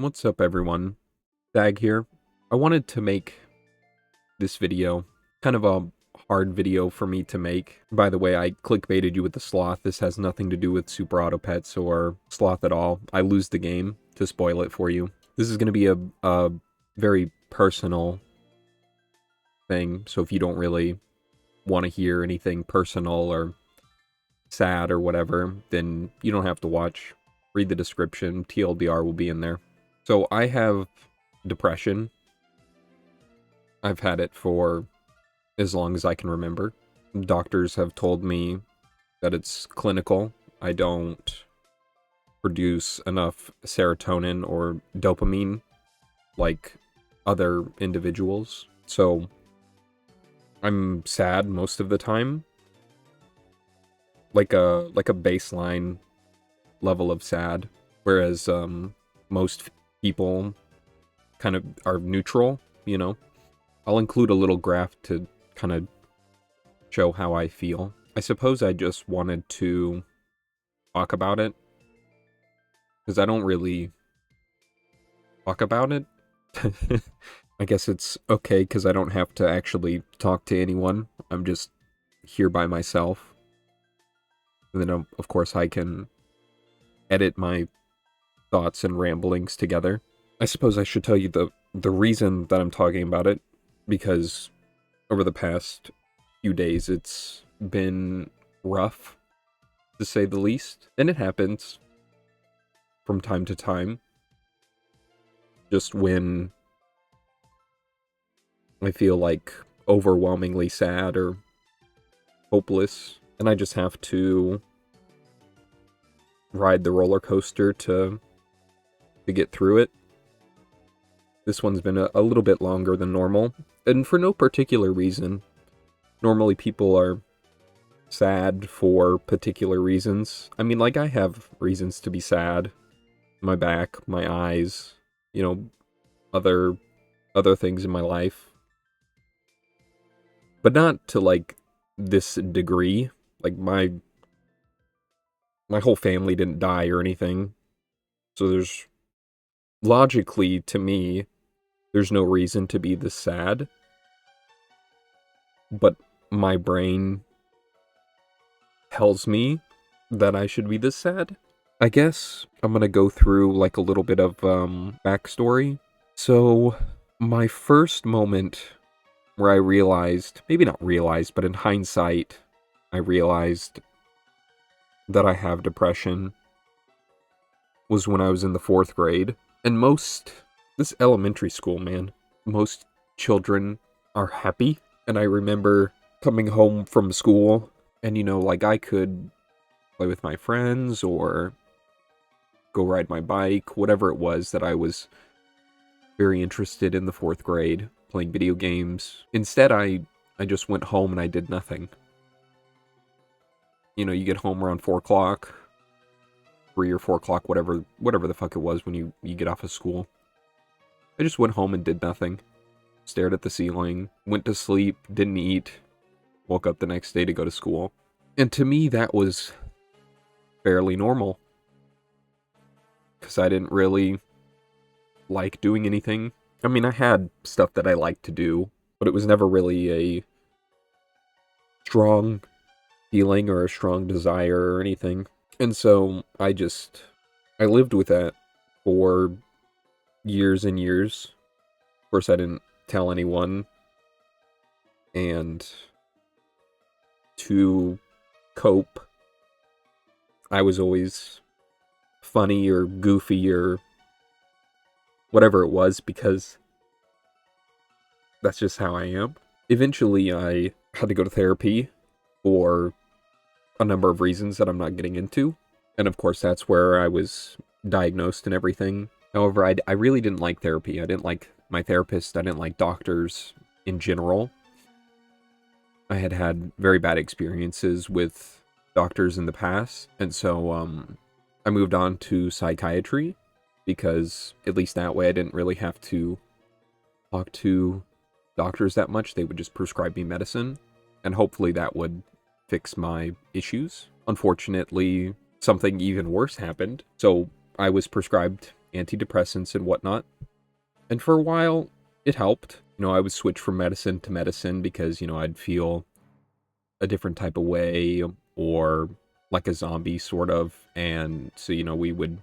What's up, everyone? Dag here. I wanted to make this video kind of a hard video for me to make. By the way, I clickbaited you with the sloth. This has nothing to do with Super Auto Pets or sloth at all. I lose the game to spoil it for you. This is going to be a very personal thing, so if you don't really want to hear anything personal or sad or whatever, then you don't have to watch. Read the description. TLDR will be in there. So I have depression. I've had it for as long as I can remember. Doctors have told me that it's clinical. I don't produce enough serotonin or dopamine like other individuals. So I'm sad most of the time. Like a baseline level of sad. Whereas most people kind of are neutral, you know. I'll include a little graph to kind of show how I feel. I suppose I just wanted to talk about it, because I don't really talk about it. I guess it's okay, because I don't have to actually talk to anyone. I'm just here by myself. And then, of course, I can edit my thoughts and ramblings together. I suppose I should tell you the reason that I'm talking about it, because over the past few days it's been rough, to say the least. And it happens from time to time, just when I feel like overwhelmingly sad or hopeless, and I just have to ride the roller coaster to get through it. This one's been a little bit longer than normal, and for no particular reason. Normally people are sad for particular reasons. I mean, like, I have reasons to be sad. My back, my eyes, you know, other things in my life. But not to, like, this degree. Like, my whole family didn't die or anything. So there's, logically, to me, there's no reason to be this sad. But my brain tells me that I should be this sad. I guess I'm gonna go through, like, a little bit of backstory. So, my first moment where I realized, maybe not realized, but in hindsight, I realized that I have depression, was when I was in the 4th grade. And this elementary school, man, most children are happy. And I remember coming home from school, and, you know, like, I could play with my friends or go ride my bike, whatever it was that I was very interested in the 4th grade, playing video games. Instead, I just went home and I did nothing. You know, you get home around 4 o'clock, 3 or 4 o'clock, whatever the fuck it was when you get off of school. I just went home and did nothing. Stared at the ceiling, went to sleep, didn't eat, woke up the next day to go to school. And to me, that was fairly normal, because I didn't really like doing anything. I mean, I had stuff that I liked to do, but it was never really a strong feeling or a strong desire or anything. And so I lived with that for years and years. Of course, I didn't tell anyone. And to cope, I was always funny or goofy or whatever it was, because that's just how I am. Eventually, I had to go to therapy for a number of reasons that I'm not getting into. And of course, that's where I was diagnosed and everything. However, I really didn't like therapy. I didn't like my therapist. I didn't like doctors in general. I had had very bad experiences with doctors in the past. And so I moved on to psychiatry, because at least that way I didn't really have to talk to doctors that much. They would just prescribe me medicine, and hopefully that would fix my issues. Unfortunately, something even worse happened. So I was prescribed antidepressants and whatnot. And for a while, it helped. I would switch from medicine to medicine because, I'd feel a different type of way or like a zombie sort of. And so, we would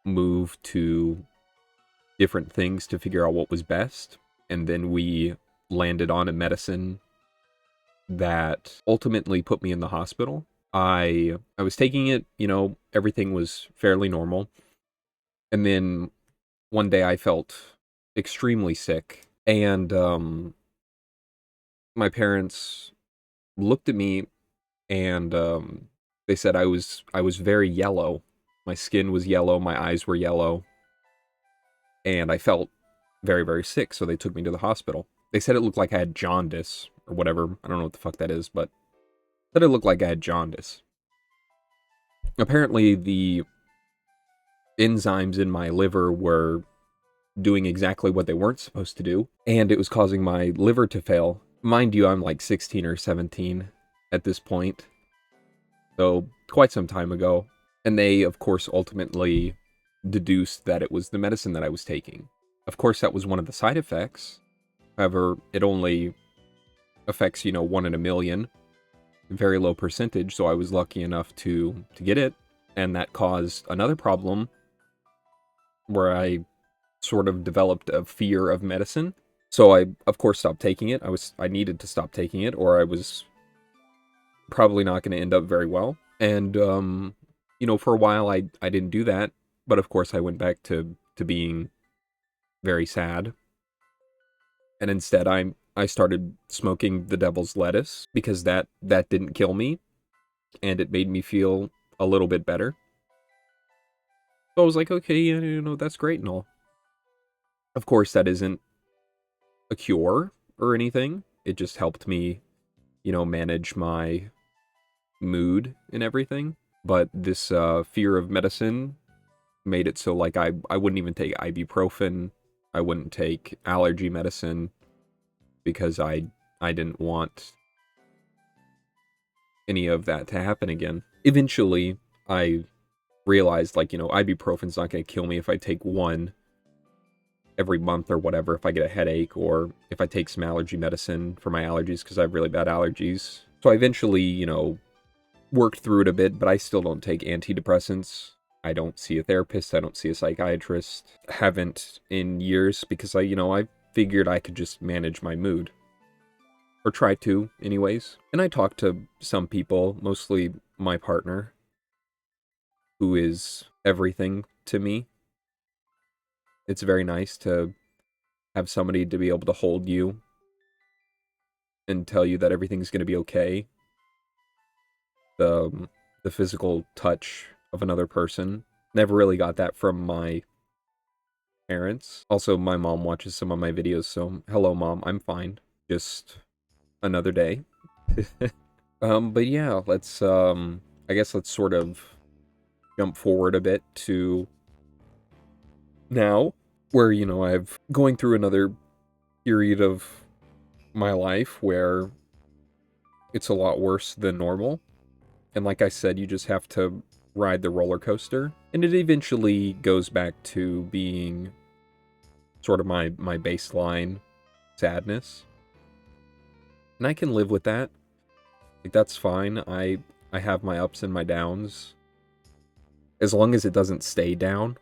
move to different things to figure out what was best. And then we landed on a medicine that ultimately put me in the hospital. I was taking it, everything was fairly normal. And then one day I felt extremely sick. And my parents looked at me and they said I was very yellow. My skin was yellow, my eyes were yellow, and I felt very, very sick, so they took me to the hospital. They said it looked like I had jaundice, or whatever. I don't know what the fuck that is, but said it looked like I had jaundice. Apparently, the enzymes in my liver were doing exactly what they weren't supposed to do, and it was causing my liver to fail. Mind you, I'm like 16 or 17 at this point, so quite some time ago. And they, of course, ultimately deduced that it was the medicine that I was taking. Of course, that was one of the side effects. However, it only affects, 1 in a million, very low percentage, so I was lucky enough to get it, and that caused another problem where I sort of developed a fear of medicine. So I, of course, stopped taking it. I needed to stop taking it, or I was probably not going to end up very well. And, for a while, I didn't do that, but of course, I went back to being very sad. And instead, I started smoking the devil's lettuce because that didn't kill me, and it made me feel a little bit better. So I was like, okay, yeah, that's great and all. Of course, that isn't a cure or anything. It just helped me, manage my mood and everything. But this fear of medicine made it so like I wouldn't even take ibuprofen. I wouldn't take allergy medicine because I didn't want any of that to happen again. Eventually, I realized like, ibuprofen's not going to kill me if I take one every month or whatever, if I get a headache or if I take some allergy medicine for my allergies because I have really bad allergies. So I eventually, worked through it a bit, but I still don't take antidepressants. I don't see a therapist. I don't see a psychiatrist. Haven't in years because I figured I could just manage my mood. Or try to, anyways. And I talk to some people, mostly my partner, who is everything to me. It's very nice to have somebody to be able to hold you and tell you that everything's going to be okay. The physical touch of another person. Never really got that from my parents. Also, my mom watches some of my videos, so hello, Mom, I'm fine. Just another day. But yeah, let's, I guess let's sort of jump forward a bit to now, where, I've going through another period of my life where it's a lot worse than normal. And like I said, you just have to ride the roller coaster. And it eventually goes back to being sort of my baseline sadness. And I can live with that. Like, that's fine. I have my ups and my downs. As long as it doesn't stay down.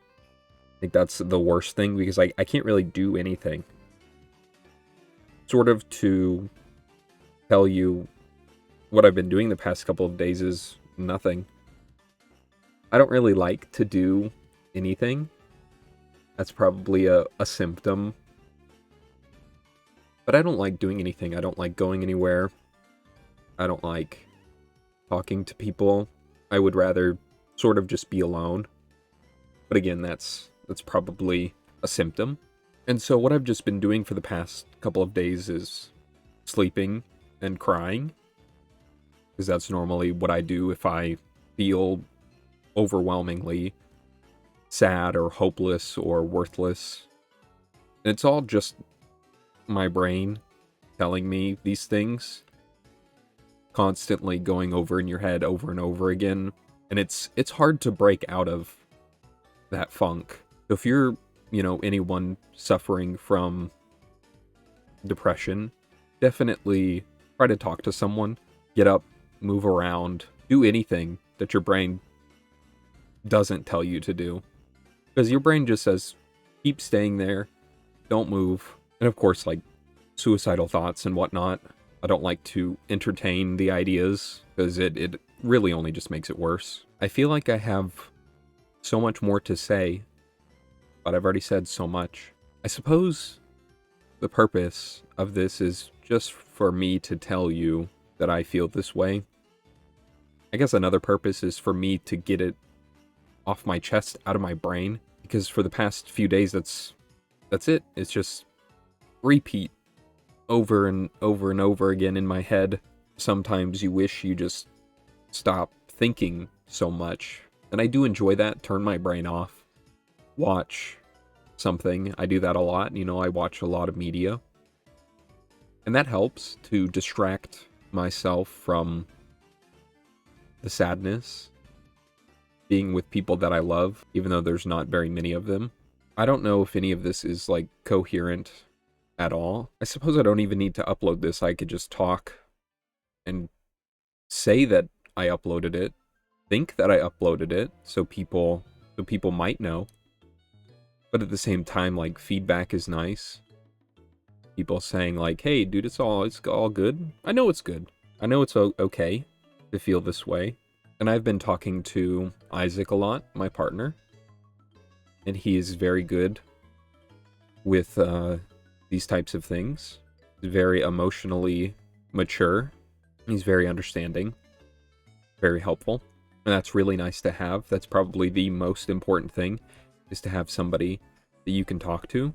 I think that's the worst thing because I can't really do anything. Sort of to tell you what I've been doing the past couple of days is nothing. I don't really like to do anything. That's probably a symptom. But I don't like doing anything. I don't like going anywhere. I don't like talking to people. I would rather sort of just be alone. But again, that's probably a symptom. And so what I've just been doing for the past couple of days is sleeping and crying. Because that's normally what I do if I feel overwhelmingly sad or hopeless or worthless. And it's all just my brain telling me these things, constantly going over in your head over and over again. And it's hard to break out of that funk. So if you're, anyone suffering from depression, definitely try to talk to someone. Get up, move around, do anything that your brain doesn't tell you to do. Because your brain just says, keep staying there, don't move. And of course, like, suicidal thoughts and whatnot, I don't like to entertain the ideas, because it really only just makes it worse. I feel like I have so much more to say, but I've already said so much. I suppose the purpose of this is just for me to tell you that I feel this way. I guess another purpose is for me to get it off my chest, out of my brain, because for the past few days, that's it. It's just repeat over and over and over again in my head. Sometimes you wish you just stop thinking so much, and I do enjoy that. Turn my brain off, watch something. I do that a lot. I watch a lot of media, and that helps to distract myself from the sadness, being with people that I love, even though there's not very many of them. I don't know if any of this is, like, coherent at all. I suppose I don't even need to upload this. I could just talk and say that I uploaded it, think that I uploaded it, so people might know. But at the same time, like, feedback is nice. People saying, like, hey, dude, it's all good. I know it's good. I know it's okay to feel this way. And I've been talking to Isaac a lot, my partner, and he is very good with these types of things. He's very emotionally mature. He's very understanding, very helpful, and that's really nice to have. That's probably the most important thing, is to have somebody that you can talk to.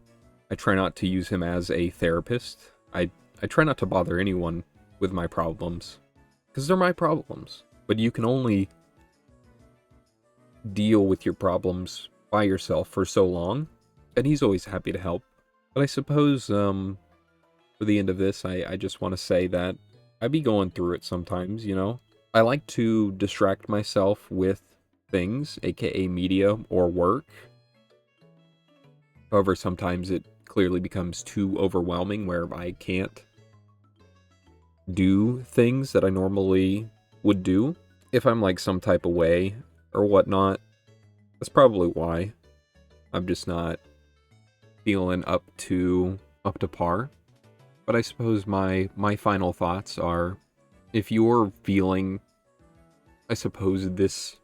I try not to use him as a therapist. I try not to bother anyone with my problems, because they're my problems. But you can only deal with your problems by yourself for so long, and he's always happy to help. But I suppose, for the end of this, I just want to say that I be going through it sometimes, I like to distract myself with things, aka media or work. However, sometimes it clearly becomes too overwhelming where I can't do things that I normally would do. If I'm, like, some type of way or whatnot, that's probably why. I'm just not feeling up to par. But I suppose my final thoughts are, if you're feeling, I suppose, this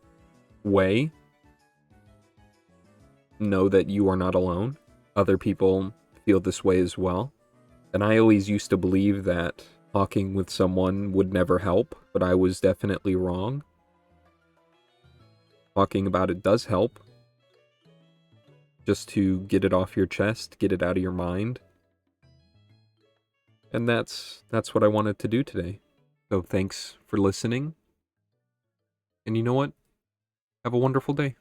way, know that you are not alone. Other people feel this way as well. And I always used to believe that talking with someone would never help, but I was definitely wrong. Talking about it does help. Just to get it off your chest, get it out of your mind. And that's what I wanted to do today. So thanks for listening. And you know what? Have a wonderful day.